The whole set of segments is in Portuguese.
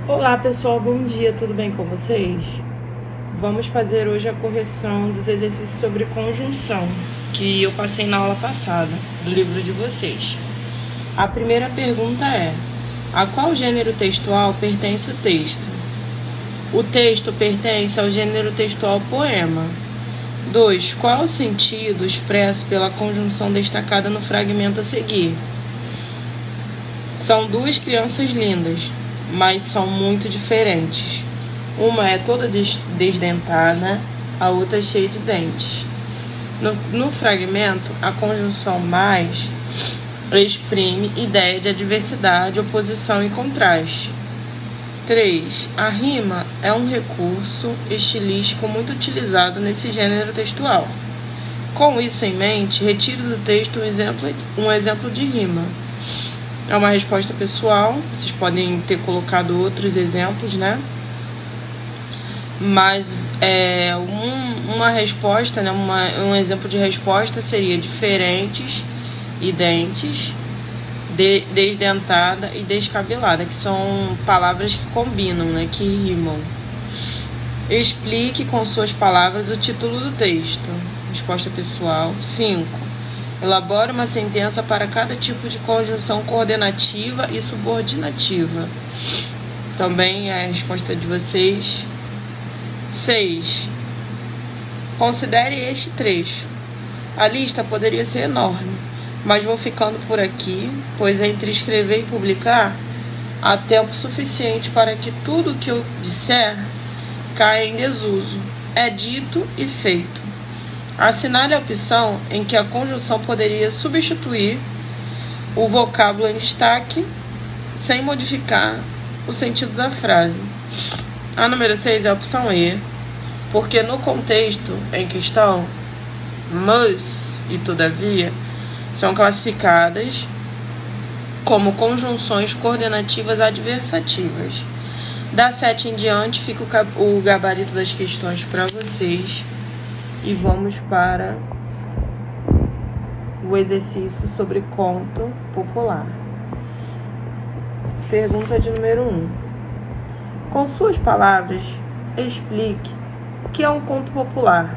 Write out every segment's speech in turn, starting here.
Olá pessoal, bom dia, tudo bem com vocês? Vamos fazer hoje a correção dos exercícios sobre conjunção que eu passei na aula passada do livro de vocês. A primeira pergunta é: a qual gênero textual pertence o texto? O texto pertence ao gênero textual poema. 2. Qual o sentido expresso pela conjunção destacada no fragmento a seguir? São duas crianças lindas, mas são muito diferentes. Uma é toda desdentada, a outra é cheia de dentes. No fragmento, a conjunção mais exprime ideia de adversidade, oposição e contraste. 3. A rima é um recurso estilístico muito utilizado nesse gênero textual. Com isso em mente, retiro do texto um exemplo de rima. É uma resposta pessoal, vocês podem ter colocado outros exemplos, né? Mas uma resposta, né? Um exemplo de resposta seria diferentes, identes, desdentada e descabelada, que são palavras que combinam, né? Que rimam. Explique com suas palavras o título do texto. Resposta pessoal. 5. Elabore uma sentença para cada tipo de conjunção coordenativa e subordinativa. Também é a resposta de vocês. 6. Considere este trecho. A lista poderia ser enorme, mas vou ficando por aqui, pois entre escrever e publicar, há tempo suficiente para que tudo o que eu disser caia em desuso. É dito e feito. Assinale a opção em que a conjunção poderia substituir o vocábulo em destaque sem modificar o sentido da frase. A número 6 é a opção E, porque no contexto em questão, mas e todavia são classificadas como conjunções coordenativas adversativas. Da 7 em diante fica o gabarito das questões para vocês. E vamos para o exercício sobre conto popular. Pergunta de número 1. Com suas palavras, explique o que é um conto popular.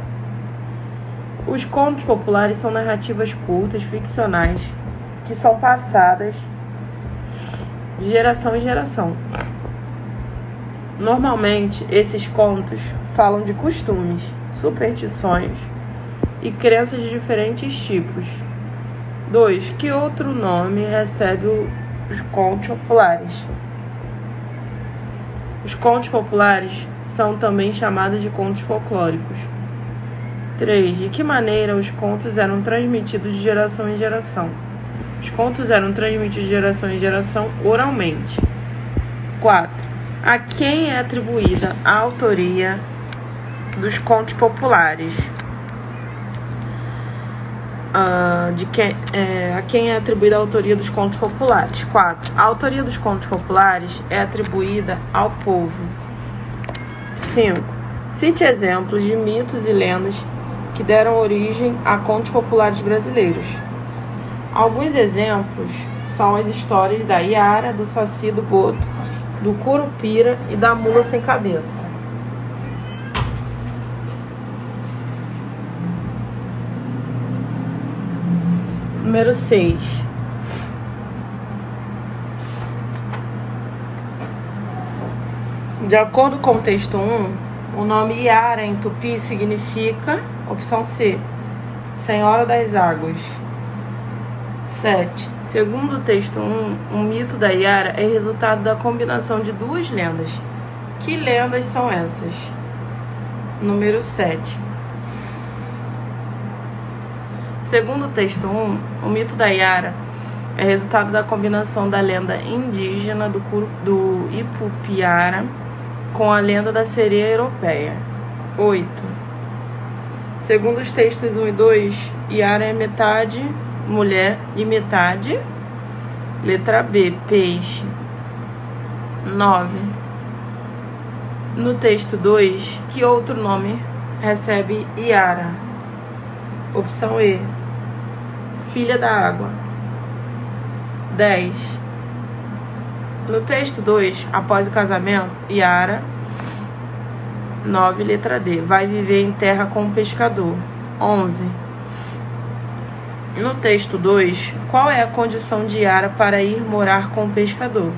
Os contos populares são narrativas curtas, ficcionais, que são passadas de geração em geração. Normalmente, esses contos falam de costumes, superstições e crenças de diferentes tipos. 2. Que outro nome recebe os contos populares? Os contos populares são também chamados de contos folclóricos. 3. De que maneira os contos eram transmitidos de geração em geração? Os contos eram transmitidos de geração em geração oralmente. 4. A quem é atribuída a autoria dos contos populares? A quem é atribuída a autoria dos contos populares? 4. A autoria dos contos populares é atribuída ao povo. 5. Cite exemplos de mitos e lendas que deram origem a contos populares brasileiros. Alguns exemplos são as histórias da Iara, do Saci, do Boto, do Curupira e da Mula Sem Cabeça. Número 6. De acordo com o texto 1, o nome Iara em tupi significa, opção C, Senhora das Águas. 7. Segundo o texto 1, o mito da Iara é resultado da combinação de duas lendas. Que lendas são essas? Número 7. Segundo o texto 1, o mito da Iara é resultado da combinação da lenda indígena do Ipupiara com a lenda da sereia europeia. 8. Segundo os textos 1 e 2, Iara é metade mulher e metade, letra B, peixe. 9. No texto 2, que outro nome recebe Iara? Opção E, filha da água. 10. No texto 2, após o casamento, Yara, 9, letra D, vai viver em terra com o pescador. 11. No texto 2, qual é a condição de Yara para ir morar com o pescador?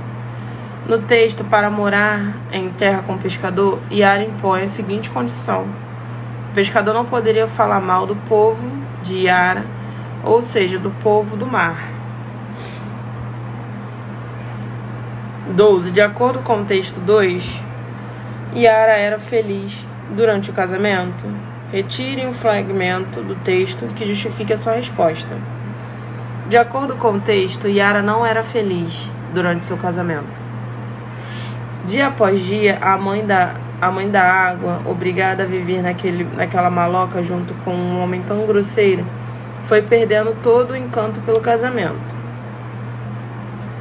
No texto, para morar em terra com o pescador, Yara impõe a seguinte condição: o pescador não poderia falar mal do povo de Yara, ou seja, do povo do mar. 12. De acordo com o texto 2, Yara era feliz durante o casamento? Retire um fragmento do texto que justifique a sua resposta. De acordo com o texto, Yara não era feliz durante seu casamento. Dia após dia, a mãe da água, obrigada a viver naquela maloca junto com um homem tão grosseiro, foi perdendo todo o encanto pelo casamento.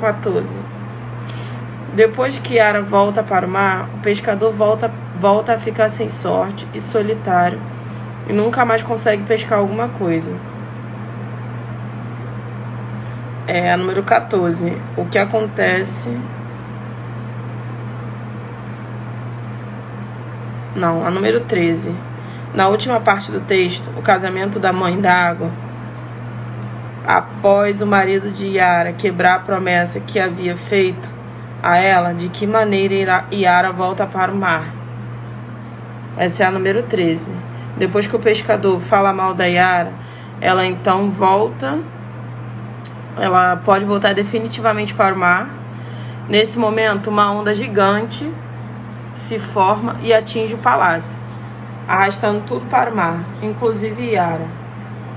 14. Depois que Yara volta para o mar, o pescador volta a ficar sem sorte e solitário e nunca mais consegue pescar alguma coisa. A número 14. O que acontece... Não, a número 13. Na última parte do texto, o casamento da mãe da água, após o marido de Yara quebrar a promessa que havia feito a ela, de que maneira Yara volta para o mar. Essa é a número 13. Depois que o pescador fala mal da Yara, ela então ela pode voltar definitivamente para o mar. Nesse momento, uma onda gigante se forma e atinge o palácio, arrastando tudo para o mar, inclusive Yara.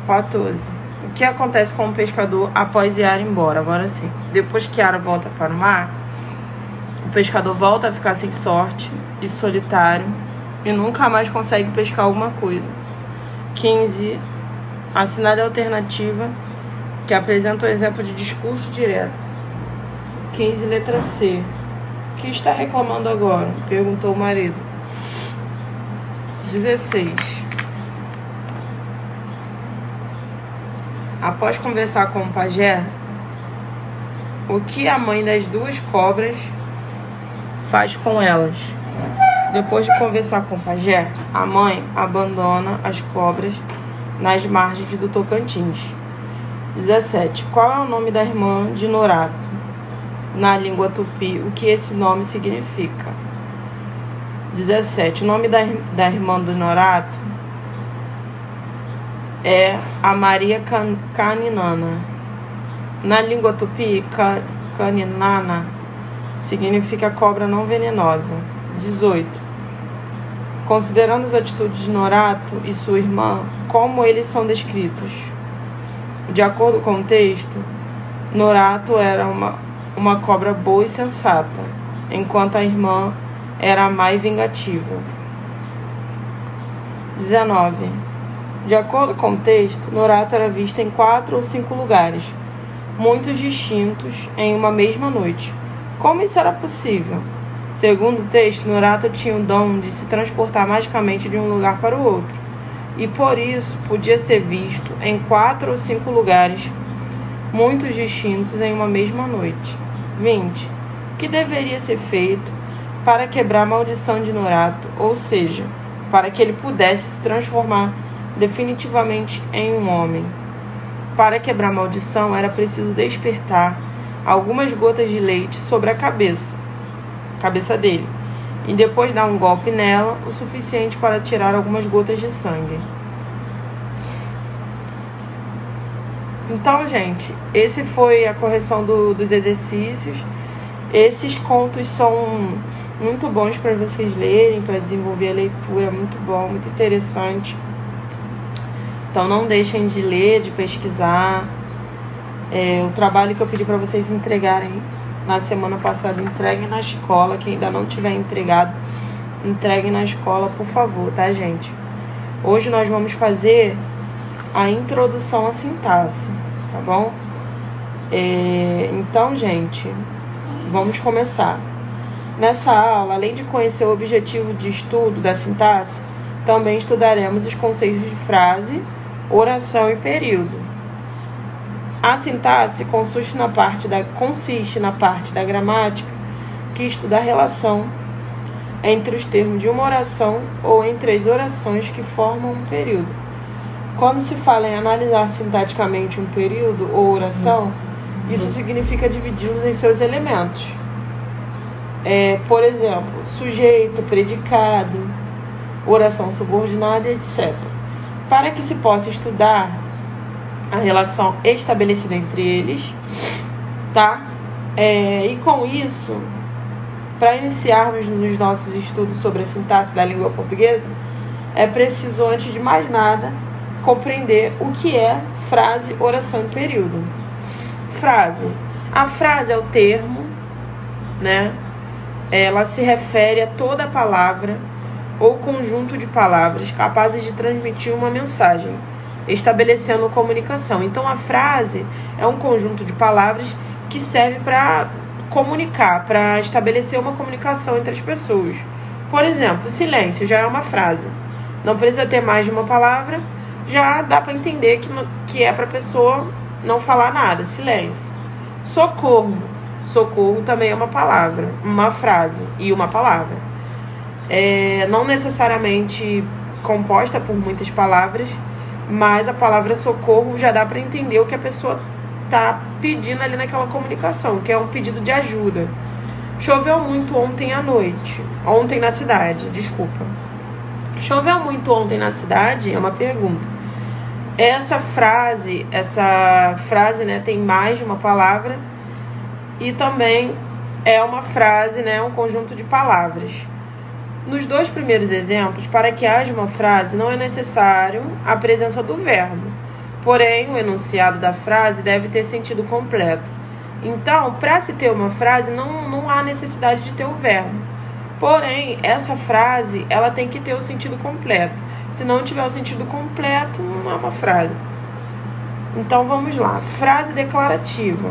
14. O que acontece com o pescador após Yara ir embora? Agora sim. Depois que Yara volta para o mar, o pescador volta a ficar sem sorte e solitário e nunca mais consegue pescar alguma coisa. 15. Assinale a alternativa que apresenta um exemplo de discurso direto. 15, letra C. O que está reclamando agora? Perguntou o marido. 16. Após conversar com o pajé, o que a mãe das duas cobras faz com elas? Depois de conversar com o pajé, a mãe abandona as cobras nas margens do Tocantins. 17. Qual é o nome da irmã de Norato? Na língua tupi, o que esse nome significa? 17. O nome da irmã de Norato é a Maria Caninana. Na língua tupi, Caninana significa cobra não venenosa. 18. Considerando as atitudes de Norato e sua irmã, como eles são descritos? De acordo com o texto, Norato era uma cobra boa e sensata, enquanto a irmã era a mais vingativa. 19. De acordo com o texto, Norato era vista em 4 ou 5 lugares, muitos distintos, em uma mesma noite. Como isso era possível? Segundo o texto, Norato tinha o dom de se transportar magicamente de um lugar para o outro, e por isso podia ser visto em 4 ou 5 lugares, muitos distintos, em uma mesma noite. 20. O que deveria ser feito para quebrar a maldição de Norato, ou seja, para que ele pudesse se transformar definitivamente em um homem? Para quebrar a maldição, era preciso despertar algumas gotas de leite sobre a cabeça dele, e depois dar um golpe nela, o suficiente para tirar algumas gotas de sangue. Então, gente, esse foi a correção dos exercícios. Esses contos são muito bons para vocês lerem, para desenvolver a leitura, muito bom, muito interessante. Então não deixem de ler, de pesquisar. O trabalho que eu pedi para vocês entregarem na semana passada, entreguem na escola. Quem ainda não tiver entregado, entreguem na escola, por favor, tá, gente? Hoje nós vamos fazer a introdução à sintaxe, tá bom? Então, gente, vamos começar. Nessa aula, além de conhecer o objetivo de estudo da sintaxe, também estudaremos os conceitos de frase, oração e período. A sintaxe consiste na parte da gramática que estuda a relação entre os termos de uma oração ou entre as orações que formam um período. Quando se fala em analisar sintaticamente um período ou oração, isso significa dividi-los em seus elementos. Por exemplo, sujeito, predicado, oração subordinada, etc. Para que se possa estudar a relação estabelecida entre eles, tá? E com isso, para iniciarmos nos nossos estudos sobre a sintaxe da língua portuguesa, é preciso, antes de mais nada, compreender o que é frase, oração e período. Frase. A frase é o termo, né? Ela se refere a toda a palavra ou conjunto de palavras capazes de transmitir uma mensagem, estabelecendo comunicação. Então, a frase é um conjunto de palavras que serve para comunicar, para estabelecer uma comunicação entre as pessoas. Por exemplo, silêncio já é uma frase. Não precisa ter mais de uma palavra, já dá para entender que é para a pessoa não falar nada. Silêncio. Socorro. Socorro também é uma palavra, uma frase e uma palavra. Não necessariamente composta por muitas palavras, mas a palavra socorro já dá para entender o que a pessoa está pedindo ali naquela comunicação, que é um pedido de ajuda. Choveu muito ontem à noite. Ontem na cidade, desculpa. Choveu muito ontem na cidade? É uma pergunta. Essa frase, né, tem mais de uma palavra e também é uma frase, né, um conjunto de palavras. Nos dois primeiros exemplos, para que haja uma frase, não é necessário a presença do verbo. Porém, o enunciado da frase deve ter sentido completo. Então, para se ter uma frase, não há necessidade de ter o verbo. Porém, essa frase, ela tem que ter o sentido completo. Se não tiver o sentido completo, não é uma frase. Então, vamos lá. Frase declarativa.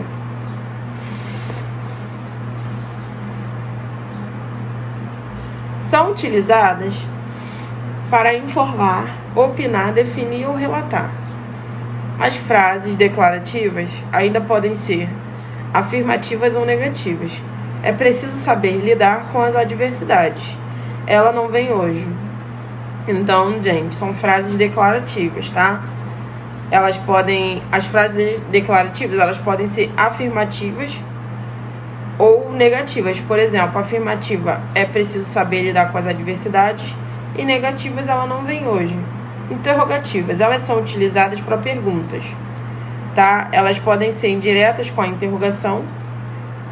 São utilizadas para informar, opinar, definir ou relatar. As frases declarativas ainda podem ser afirmativas ou negativas. É preciso saber lidar com as adversidades. Ela não vem hoje. Então, gente, são frases declarativas, tá? As frases declarativas, elas podem ser afirmativas ou negativas. Por exemplo, afirmativa é preciso saber lidar com as adversidades e negativas, ela não vem hoje. Interrogativas, elas são utilizadas para perguntas, tá? Elas podem ser indiretas com a interrogação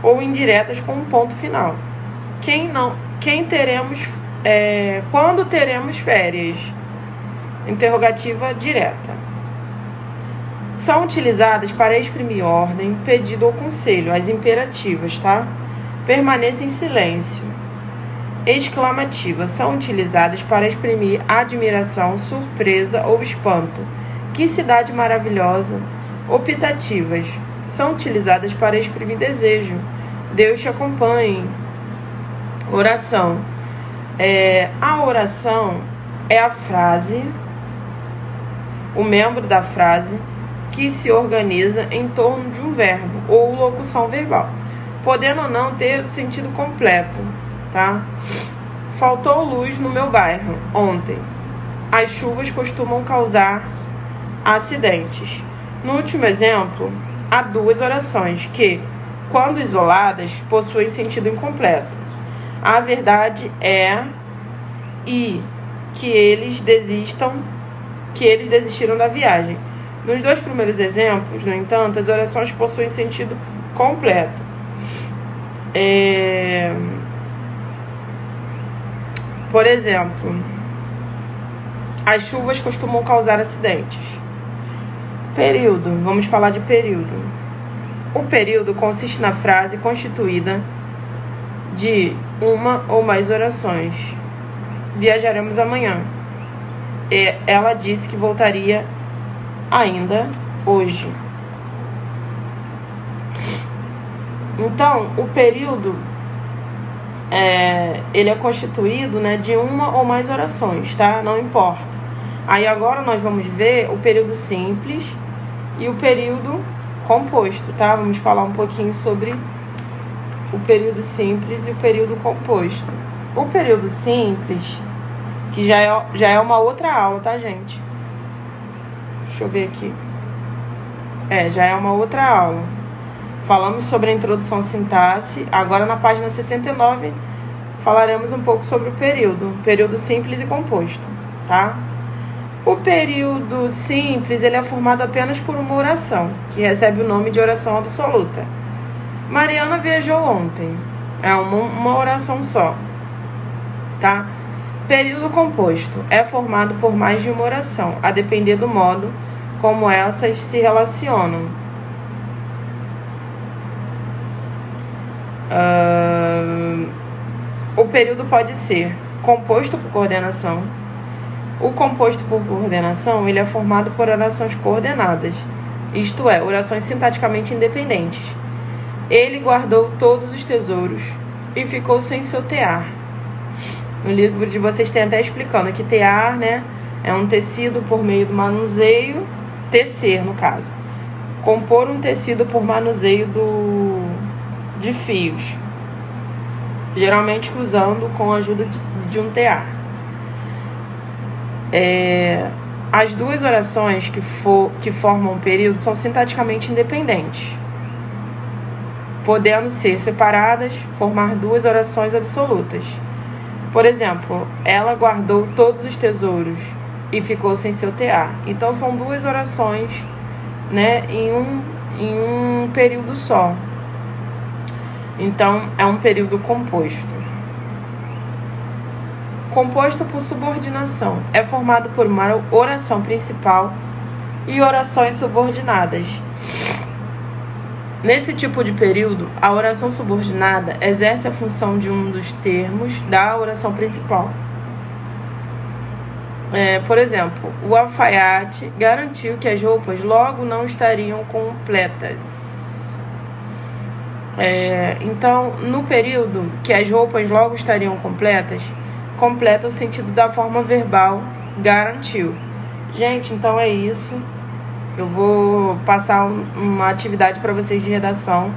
ou indiretas com um ponto final. Quando teremos férias? Interrogativa direta. São utilizadas para exprimir ordem, pedido ou conselho, as imperativas, tá? Permaneça em silêncio. Exclamativas são utilizadas para exprimir admiração, surpresa ou espanto. Que cidade maravilhosa! Optativas são utilizadas para exprimir desejo. Deus te acompanhe. Oração. A oração é a frase, o membro da frase que se organiza em torno de um verbo ou locução verbal, podendo ou não ter o sentido completo, tá? Faltou luz no meu bairro ontem. As chuvas costumam causar acidentes. No último exemplo, há duas orações que, quando isoladas, possuem sentido incompleto. A verdade é que eles desistiram da viagem. Nos dois primeiros exemplos, no entanto, as orações possuem sentido completo. Por exemplo, as chuvas costumam causar acidentes. Período, vamos falar de período. O período consiste na frase constituída de uma ou mais orações. Viajaremos amanhã. Ela disse que voltaria ainda hoje. Então, o período ele é constituído, né, de uma ou mais orações, tá? Não importa. Aí agora nós vamos ver o período simples e o período composto, tá? Vamos falar um pouquinho sobre o período simples e o período composto. O período simples, que já é uma outra aula, tá, gente? Deixa eu ver aqui. Já é uma outra aula. Falamos sobre a introdução à sintaxe. Agora, na página 69, falaremos um pouco sobre o período simples e composto, tá? O período simples, ele é formado apenas por uma oração, que recebe o nome de oração absoluta. Mariana viajou ontem. É uma oração só, tá? Período composto é formado por mais de uma oração, a depender do modo como essas se relacionam. O período pode ser composto por coordenação. O composto por coordenação, ele é formado por orações coordenadas, isto é, orações sintaticamente independentes. Ele guardou todos os tesouros e ficou sem seu tear. No livro de vocês tem até explicando que tear, né, é um tecido por meio do manuseio, tecer no caso. Compor um tecido por manuseio de fios, geralmente cruzando com a ajuda de um tear. As duas orações que formam um período são sintaticamente independentes, podendo ser separadas, formar duas orações absolutas. Por exemplo, ela guardou todos os tesouros e ficou sem seu tear. Então, são duas orações, né, em um período só. Então, é um período composto. Composto por subordinação. É formado por uma oração principal e orações subordinadas. Nesse tipo de período, a oração subordinada exerce a função de um dos termos da oração principal. Por exemplo, o alfaiate garantiu que as roupas logo não estariam completas. Então, no período que as roupas logo estariam completas, completa o sentido da forma verbal garantiu. Gente, então é isso. Eu vou passar uma atividade para vocês de redação,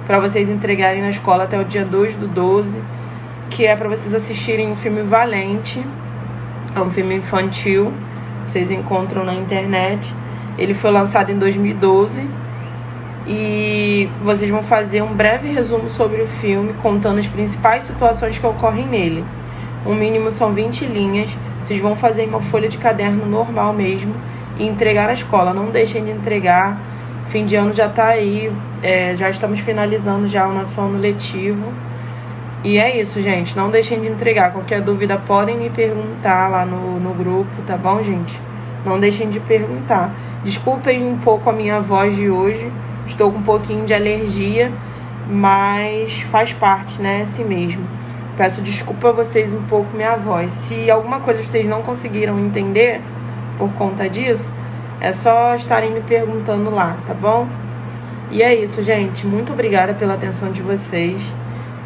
para vocês entregarem na escola até o dia 2/12, que é para vocês assistirem o filme Valente. É um filme infantil, vocês encontram na internet. Ele foi lançado em 2012 e vocês vão fazer um breve resumo sobre o filme, contando as principais situações que ocorrem nele. O mínimo são 20 linhas. Vocês vão fazer uma folha de caderno normal mesmo e entregar na escola. Não deixem de entregar. Fim de ano já tá aí. Já estamos finalizando já o nosso ano letivo. E é isso, gente. Não deixem de entregar. Qualquer dúvida podem me perguntar lá no grupo, tá bom, gente? Não deixem de perguntar. Desculpem um pouco a minha voz de hoje. Estou com um pouquinho de alergia, mas faz parte, né? É assim mesmo. Peço desculpa a vocês um pouco minha voz. Se alguma coisa vocês não conseguiram entender por conta disso, é só estarem me perguntando lá, tá bom? E é isso, gente. Muito obrigada pela atenção de vocês.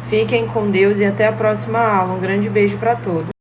Fiquem com Deus e até a próxima aula. Um grande beijo para todos.